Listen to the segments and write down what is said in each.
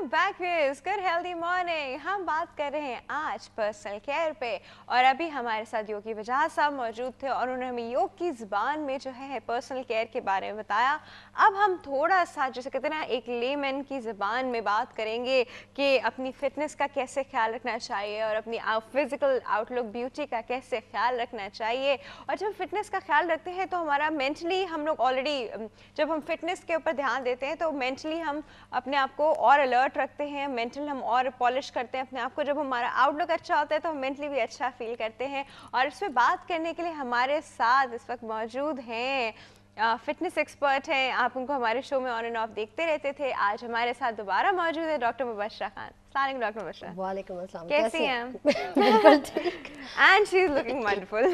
Welcome back viewers, good healthy morning. हम बात कर रहे हैं आज पर्सनल केयर पे और अभी हमारे साथ योगी बजाज साहब मौजूद थे और उन्होंने हमें योग की ज़बान में जो है पर्सनल केयर के बारे में बताया। अब हम थोड़ा सा जैसे कहते हैं ना एक लेमन की ज़बान में बात करेंगे कि अपनी फिटनेस का कैसे ख्याल रखना चाहिए और अपनी फिजिकल आउटलुक ब्यूटी का कैसे ख्याल रखना चाहिए। और जब फिटनेस का ख्याल रखते हैं तो हमारा मेंटली हम लोग ऑलरेडी जब हम फिटनेस के ऊपर ध्यान देते हैं तो मेंटली हम अपने आप को और अलर्ट रखते हैं, मेंटल हम और पॉलिश करते हैं अपने आप को। जब हमारा आउटलुक अच्छा होता है तो हम मेंटली भी अच्छा फील करते हैं। और इस पर बात करने के लिए हमारे साथ इस वक्त मौजूद हैं फिटनेस एक्सपर्ट हैं। आप उनको हमारे शो में ऑन एंड ऑफ देखते रहते थे। आज हमारे साथ दोबारा मौजूद है डॉक्टर मुबशरा खान। अस्सलाम डॉक्टर मुबशरा। वालेकुम अस्सलाम। कैसी हैं? बिल्कुल ठीक। And she is looking wonderful.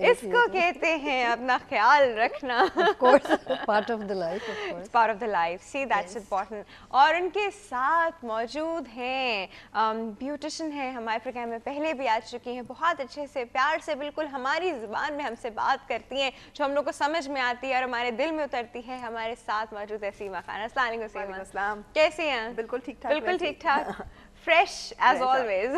इसको कहते हैं अपना ख्याल रखना। Of course, part of the life, of course. It's part of the life. See, that's important. और उनके साथ मौजूद हैं ब्यूटिशियन हैं, हमारे प्रोग्राम में पहले भी आ चुकी हैं, बहुत अच्छे से प्यार से बिल्कुल हमारी ज़ुबान में हमसे बात करती हैं जो हम लोग को समझ में आती है और हमारे दिल में उतरती है। हमारे साथ मौजूद है सीमा खान। अस्सलाम वालेकुम सीमा। कैसी हैं? बिल्कुल ठीक ठाक। बिल्कुल ठीक ठाक। Fresh as always.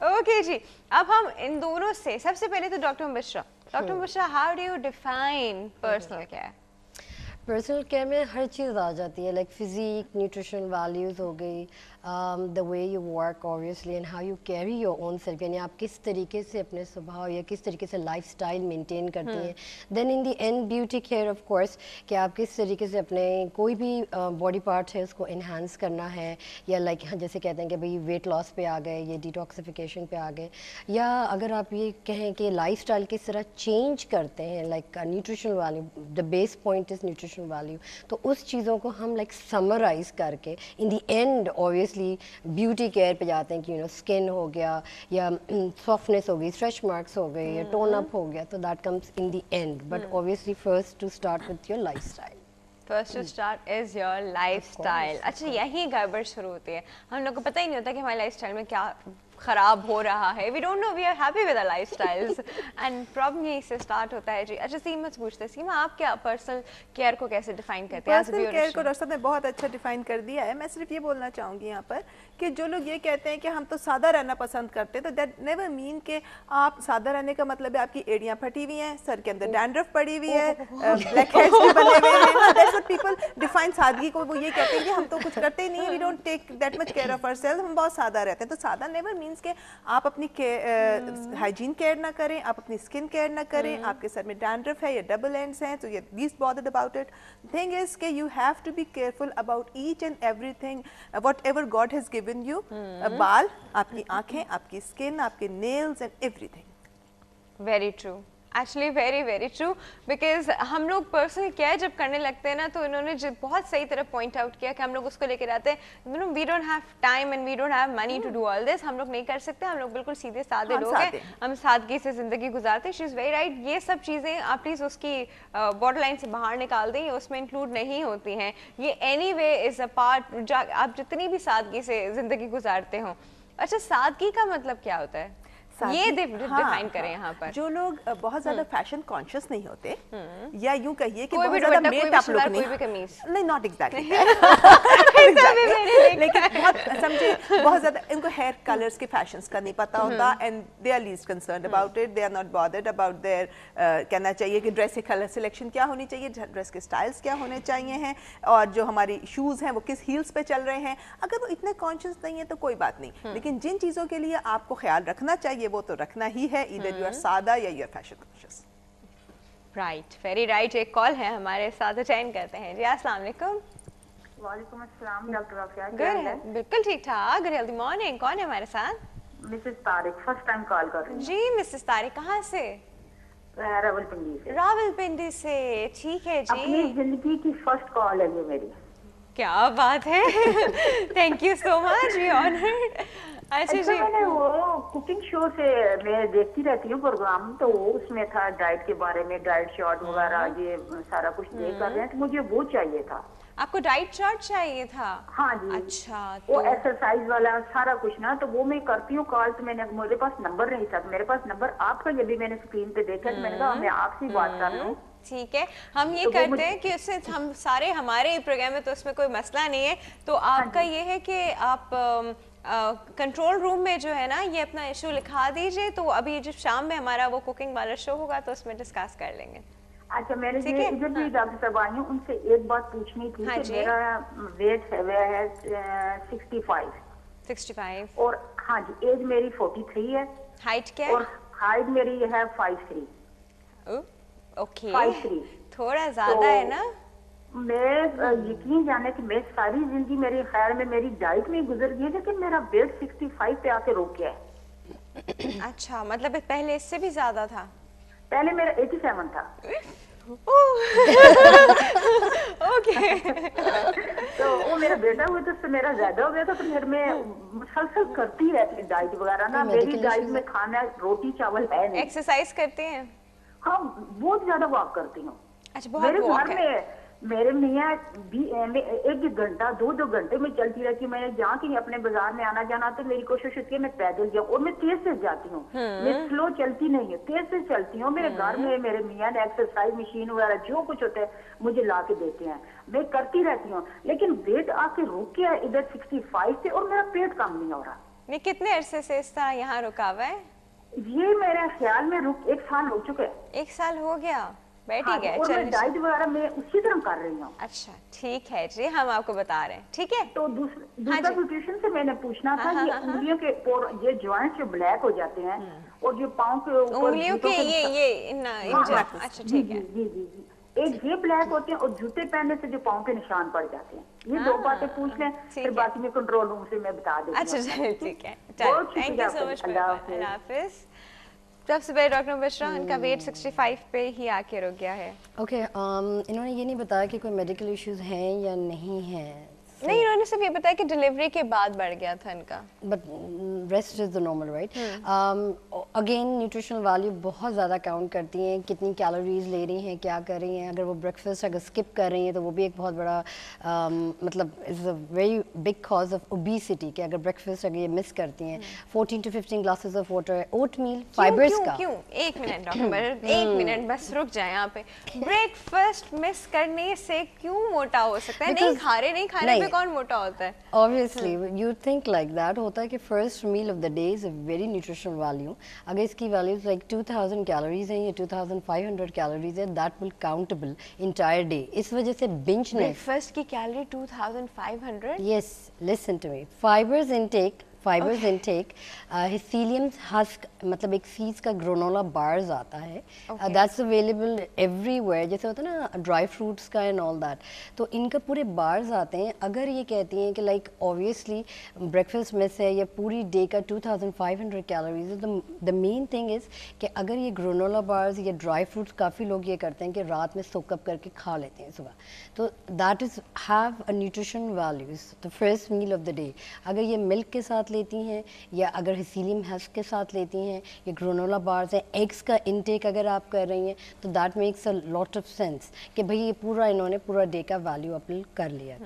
ओके जी, अब हम इन दोनों से सबसे पहले तो doctor Mubashra, how do you define personal care? Personal care में हर चीज़ आ जाती है, लाइक फिजिक, न्यूट्रिशन वैल्यूज़ हो गई, the way you work obviously and how you carry your own self, यानी आप किस तरीके से अपने स्वभाव या किस तरीके से लाइफस्टाइल मेंटेन करती हैं। Then in the end beauty care of course, कि आप किस तरीके से अपने कोई भी बॉडी पार्ट है उसको इन्हांस करना है, या लाइक जैसे कहते हैं कि भाई वेट लॉस पे आ गए, ये डिटॉक्सिफिकेशन पे आ गए, या अगर आप ये कहें कि लाइफस्टाइल किस तरह चेंज करते हैं, like nutritional value, the base point is nutrition value. तो उस चीज़ों को हम लाइक समराइज करके इन the and obviously beauty care पे जाते हैं कि यू नो स्किन हो गया या सॉफ्टनेस हो गई, स्ट्रेच मार्क्स हो गए या टोन अप हो गया, तो that comes in the end, but obviously first to start with your lifestyle. First to start is your lifestyle. अच्छा, यही गड़बड़ शुरू होती है। हम लोग को पता ही नहीं होता कि हमारे लाइफस्टाइल में क्या खराब हो रहा है। We don't know, we are happy with our lifestyles and problem यहीं से स्टार्ट होता है जी। अच्छा, सीमा से पूछते हैं, सीमा आप क्या पर्सनल केयर को कैसे डिफाइन करते हैं? पर्सनल केयर को डॉक्टर साहब ने बहुत अच्छा डिफाइन कर दिया है। मैं सिर्फ ये बोलना चाहूँगी यहाँ पर कि जो लोग ये कहते हैं कि हम तो सादा रहना पसंद करते हैं, तो दैट नेवर मीन कि आप सादा रहने का मतलब है आपकी एड़ियाँ फटी हुई हैं, सर के अंदर डैंड्रफ पड़ी हुई है, ब्लैक हेड्स भी बने हुए हैं। दैट्स व्हाट पीपल डिफाइन सादगी को। वो ये कहते हैं कि हम तो कुछ करते ही नहीं, we don't take that much care of ourself, हम बहुत सादा रहते हैं। तो सादा नेवर मीन्स कि आप अपनी हाइजीन केयर ना करें, आप अपनी स्किन केयर ना करें, आपके सर में डैंड्रफ है या डबल एंड्स हैं तो ये least bothered about it. Thing is कि you have to be careful about each and everything whatever God has given you. बाल, आपकी आंखें, आपकी स्किन, आपके nails and everything. Very true, actually very very true. Because हम लोग personal care जब करने लगते हैं ना तो इन्होंने बहुत सही तरह पॉइंट आउट किया कि हम लोग उसको लेकर आते हैं, you know we don't have time and we don't have money to do all this. हम लोग नहीं कर सकते, हम लोग बिल्कुल सीधे सादे लोग हैं, हम सादगी से जिंदगी गुजारते हैं। She is very right. ये सब चीज़ें आप प्लीज़ उसकी बॉर्डर लाइन से बाहर निकाल दें, उसमें इंक्लूड नहीं होती हैं। ये any way is a part, आप जितनी भी सादगी से जिंदगी गुजारते हो। अच्छा, सादगी का मतलब क्या होता है, ये डिफाइन करें यहाँ पर। जो लोग बहुत ज्यादा फैशन कॉन्शियस नहीं होते, या यूं कहिए कि बहुत ज्यादा मेट आप लोग नहीं, नॉट एग्जैक्टली, लेकिन बहुत समझे बहुत ज्यादा इनको हेयर कलर्स के फैशंस का नहीं पता होता and they are least concerned about it, they are not bothered about their कहना चाहिए कि ड्रेस के कलर सिलेक्शन क्या होनी चाहिए, ड्रेस के स्टाइल्स क्या होने चाहिए हैं, और जो हमारी शूज हैं वो किस हील्स पे चल रहे हैं। अगर वो इतने कॉन्शियस नहीं है तो कोई बात नहीं, लेकिन जिन चीजों के लिए आपको ख्याल रखना चाहिए वो तो रखना ही है, ईदर यू आर सादा या you are fashion conscious. Right, very right. एक कॉल है हमारे साथ, अटेंड करते हैं जी। अस्सलाम वालेकुम। वालेकुम अस्सलाम डॉक्टर आफिया। गुड, बिल्कुल ठीक ठाक, गुड हेल्दी मॉर्निंग। कौन है हमारे साथ? Mrs Tariq, first time call कर रही हूं जी। मिसेस तारिक कहाँ से? रावलपिंडी से। रावलपिंडी से, ठीक है जी। अपनी जिंदगी की फर्स्ट कॉल है ये मेरी। क्या बात है। Thank you so much, we honoured. अच्छा जी, मैंने वो कुकिंग शो से मैं देखती रहती हूँ प्रोग्राम, तो उसमें था डाइट के बारे में, डाइट चार्ट वगैरह ये सारा कुछ देख कर रहे हैं, तो मुझे वो चाहिए था। आपको डाइट चार्ट चाहिए था? हाँ जी। अच्छा, वो एक्सरसाइज वाला सारा कुछ ना, तो वो मैं करती हूँ कॉल, तो मैंने मेरे पास नंबर नहीं था, मेरे पास नंबर आपका ये भी मैंने स्क्रीन पे देखा, तो मैंने कहा मैं आपसे बात कर लूँ। ठीक है, हम ये करते हैं कि उससे हम सारे हमारे प्रोग्राम में तो उसमें कोई मसला नहीं है, तो आपका ये है कि आप कंट्रोल रूम में जो है ना ये अपना इशू लिखा दीजिए, तो अभी जब शाम में हमारा वो कुकिंग वाला शो होगा तो उसमें डिस्कस कर लेंगे। अच्छा, मैंने ये इधर भी डॉक्टर साहब आई हूँ, उनसे एक बात पूछनी थी कि मेरा वेट है 65 और हाँ जी एज मेरी 43 है। हाइट क्या है? और हाइट मेरी है 5'3". ओके, 5'3". थोड़ा ज्यादा है ना। मैं यकीन जाने कि मैं सारी जिंदगी मेरे ख्याल में मेरी डाइट में गुजर गई, लेकिन मेरा वेट 65 पे आके रुक गया है। अच्छा, मतलब पहले इससे भी ज्यादा था? पहले मेरा 87 था। ओके। तो वो मेरा बेटा हुआ तो उससे मेरा ज्यादा हो गया था, तो फिर मैं मुसलसल करती रहती डाइट वगैरह ना। मेरी डाइट में खाना रोटी चावल है नहीं। एक्सरसाइज करते हैं? हाँ, बहुत ज्यादा वॉक करती हूँ। अच्छा, बहुत वॉक है। मेरे मियाँ भी एक घंटा 2 घंटे में चलती रहती हूँ। मैंने जहाँ कहीं अपने बाजार में आना जाना तो मेरी कोशिश होती है मैं पैदल जाऊँ, और मैं तेज से जाती हूँ। मैं स्लो चलती नहीं हूँ, तेज से चलती हूँ। मेरे घर में मेरे मियाँ ने एक्सरसाइज मशीन वगैरह जो कुछ होता है मुझे ला के देते हैं, मैं करती रहती हूँ। लेकिन वेट आके रुक गया इधर 65 से, और मेरा पेट कम नहीं हो रहा। ये कितने अरसे से इस तरह यहाँ रुका हुआ है? ये मेरे ख्याल में 1 साल हो चुका है। 1 साल हो गया, बैठ ही हाँ, गया। और मैं चलिए, डाइट वगैरह मैं उसी तरह कर रही हूँ। अच्छा ठीक है जी, हम आपको बता रहे हैं, ठीक है। तो दूसरा न्यूट्रिशन से मैंने पूछना था, ये उंगलियों के ये जॉइंट्स जो ब्लैक हो जाते हैं और जो पाँव के ऊपर उंगलियों के अच्छा ठीक है जी एक ये ब्लैक होते हैं, और जूते पहनने से जो पाँव पे निशान पड़ जाते हैं। ये 2 बातें पूछ लें, फिर बाकी में कंट्रोल रूम से मैं बता देती हूँ। अच्छा चलिए ठीक है, थैंक यू सो मच, अल्लाह हाफिज। सबसे पहले डॉक्टर मिश्रा, इनका वेट 65 पे ही आके रुक गया है। ओके, इन्होंने ये नहीं बताया कि कोई मेडिकल इश्यूज हैं या नहीं हैं। नहीं, इन्होंने सिर्फ ये बताया कि डिलीवरी के बाद बढ़ गया था इनका, but rest is the normal, right. Again nutritional value बहुत ज़्यादा काउंट करती हैं, कितनी कैलोरीज ले रही हैं, क्या कर रही हैं। अगर वो ब्रेकफास्ट अगर स्किप कर रही हैं तो वो भी एक बहुत बड़ा मतलब is a very big cause of obesity, कि अगर ब्रेकफास्ट अगर ये मिस करती हैं। 14 to 15 glasses of water, oatmeal, fibres का। क्यों? एक मिनट डॉक्टर, एक मिनट बस रुक जाए यहाँ पे। ब्रेकफास्ट मिस करने से क्यों मोटा हो सकता है? नहीं खा रहे, नहीं खाने पे कौन मोटा होता है? Obviously, you think like that. होता है कि first meal of the day is a very nutritional value. अगर इसकी values like 2000 calories हैं या 2500 calories है, that will countable entire day. इस वजह से binge नहीं। ब्रेकफास्ट की calorie 2500? Yes, listen to me. Fibers intake, psyllium husk, मतलब एक सीड्स का ग्रोनोला बार्स आता है, दैट्स अवेलेबल एवरीवेयर, जैसे होता है ना ड्राई फ्रूट्स का एंड ऑल दैट। तो इनका पूरे बार्स आते हैं। अगर ये कहती हैं कि लाइक ऑब्वियसली ब्रेकफास्ट में से या पूरी डे का 2500 कैलोरीज है, तो द मेन थिंग इज़ कि अगर ये ग्रोनोला बार्स या ड्राई फ्रूट्स, काफ़ी लोग ये करते हैं कि रात में सोकअप करके खा लेते हैं सुबह, तो that is have a nutrition values the first meal of the day. अगर ये मिल्क के साथ लेती हैं या अगर हिसीलियम हस्क के साथ लेती हैं या ग्रोनोला बार्स हैं, एग्स का इनटेक अगर आप कर रही हैं, तो that makes a lot of sense कि भाई ये पूरा इन्होंने पूरा डे का वैल्यू अपने कर लिया।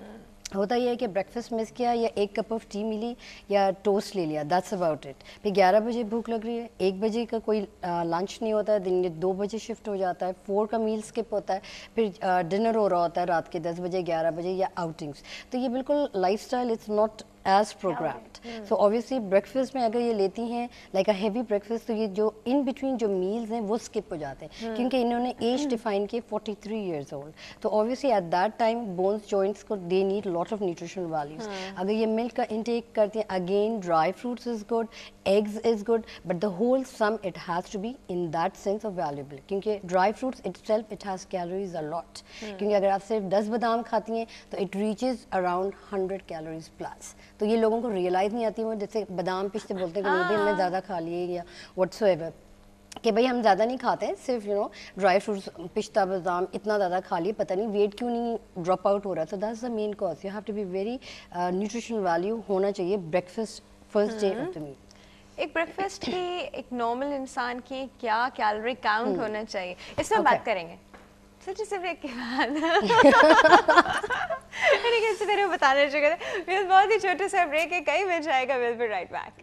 होता ये है कि ब्रेकफास्ट मिस किया या 1 कप ऑफ टी मिली या टोस्ट ले लिया, दैट्स अबाउट इट। फिर 11 बजे भूख लग रही है, 1 बजे का कोई लंच नहीं होता है, दिन में 2 बजे शिफ्ट हो जाता है, 4 का मील स्किप होता है, फिर डिनर हो रहा होता है रात के 10 बजे 11 बजे या आउटिंग्स। तो ये बिल्कुल lifestyle it's not as programmed. So obviously breakfast में अगर ये लेती हैं like a heavy breakfast, तो ये जो in between जो meals हैं वो skip हो जाते हैं, क्योंकि इन्होंने age define किए 43 years old. तो obviously at that time bones joints को they need lot of nutritional values. अगर ये milk का intake करती हैं, again dry fruits is good, eggs is good, but the whole sum it has to be in that sense of valuable, क्योंकि dry fruits itself it has calories a lot. क्योंकि अगर आप सिर्फ 10 बादाम खाती हैं तो it reaches around 100 calories plus. तो ये लोगों को रियलाइज़ नहीं आती, वो जैसे बादाम पिस्ते बोलते हैं कि भी हमने ज़्यादा खा लिए या व्हाटसोएवर, कि भाई हम ज़्यादा नहीं खाते हैं, सिर्फ ड्राई फ्रूट्स पिस्ता बादाम इतना ज़्यादा खा लिए, पता नहीं वेट क्यों नहीं ड्रॉप आउट हो रहा। तो that's the main cause. You have to be very nutritional value होना चाहिए breakfast first day of the meal. एक ब्रेकफास्ट की एक नॉर्मल इंसान की क्या कैलोरी काउंट होना चाहिए, इस पर बात करेंगे छोटे से ब्रेक के बाद। मैंने कैसे तेरे बताने चाहिए, बहुत ही छोटे से ब्रेक है, कहीं मिल जाएगा, विल बी राइट बैक।